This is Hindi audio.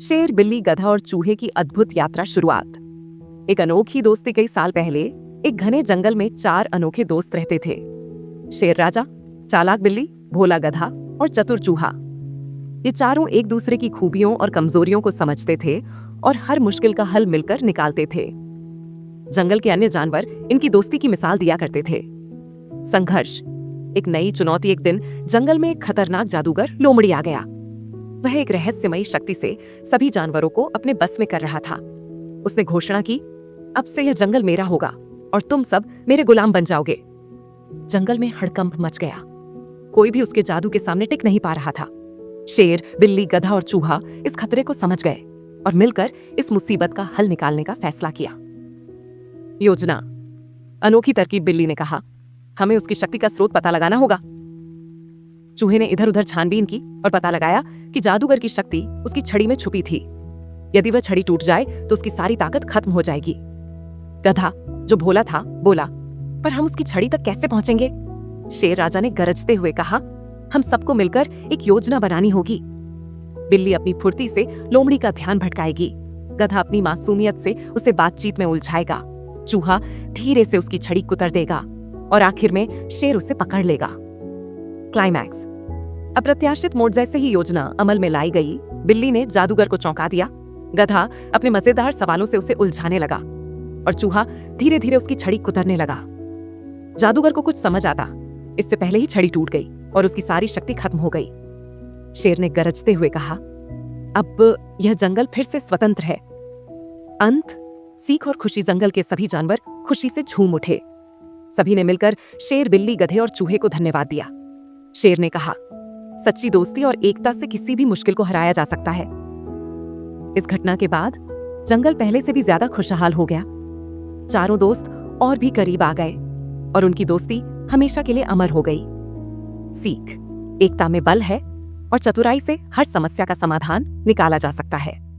शेर, बिल्ली, गधा और चूहे की अद्भुत यात्रा शुरुआत। एक अनोखी दोस्ती कई साल पहले एक घने जंगल में 4 अनोखे दोस्त रहते थे। शेर राजा, चालाक बिल्ली, भोला गधा और चतुर चूहा। ये चारों एक दूसरे की खूबियों और कमजोरियों को समझते थे और हर मुश्किल का हल मिलकर निकालते थे। जंगल के अन्य जानवर इनकी दोस्ती की मिसाल दिया करते थे। संघर्ष। एक नई चुनौती। एक दिन जंगल में एक खतरनाक जादूगर लोमड़ी आ गया। वह एक रहस्यमयी शक्ति से सभी जानवरों को अपने बस में कर रहा था। उसने घोषणा की, अब से यह जंगल मेरा होगा और तुम सब मेरे गुलाम बन जाओगे। जंगल में हड़कंप मच गया। कोई भी उसके जादू के सामने टिक नहीं पा रहा था। शेर, बिल्ली, गधा और चूहा इस खतरे को समझ गए और मिलकर इस मुसीबत का हल निकालने का फैसला किया। योजना। अनोखी तरकीब। बिल्ली ने कहा, हमें उसकी शक्ति का स्रोत पता लगाना होगा। चूहे ने इधर उधर छानबीन की और पता लगाया कि जादूगर की शक्ति उसकी छड़ी में छुपी थी। यदि वह छड़ी टूट जाए तो उसकी सारी ताकत खत्म हो जाएगी। गधा, जो भोला था, बोला, पर हम उसकी छड़ी तक कैसे पहुंचेंगे? शेर राजा ने गरजते हुए कहा, हम सबको मिलकर एक योजना बनानी होगी। बिल्ली अपनी फुर्ती से लोमड़ी का ध्यान भटकाएगी। गधा अपनी मासूमियत से उसे बातचीत में उलझाएगा। चूहा धीरे से उसकी छड़ी कुतर देगा और आखिर में शेर उसे पकड़ लेगा। क्लाइमैक्स। अप्रत्याशित मोड़ जैसे ही योजना अमल में लाई गई। बिल्ली ने जादूगर को चौंका दिया, गधा अपने मजेदार सवालों से उसे उलझाने लगा और चूहा धीरे धीरे उसकी छड़ी कुतरने लगा। जादूगर को कुछ समझ आता इससे पहले ही छड़ी टूट गई और उसकी सारी शक्ति खत्म हो गई। शेर ने गरजते हुए कहा, अब यह जंगल फिर से स्वतंत्र है। अंत। सीख और खुशी। जंगल के सभी जानवर खुशी से झूम उठे। सभी ने मिलकर शेर, बिल्ली, गधे और चूहे को धन्यवाद दिया। शेर ने कहा, सच्ची दोस्ती और एकता से किसी भी मुश्किल को हराया जा सकता है। इस घटना के बाद जंगल पहले से भी ज्यादा खुशहाल हो गया। चारों दोस्त और भी करीब आ गए और उनकी दोस्ती हमेशा के लिए अमर हो गई। सीख। एकता में बल है और चतुराई से हर समस्या का समाधान निकाला जा सकता है।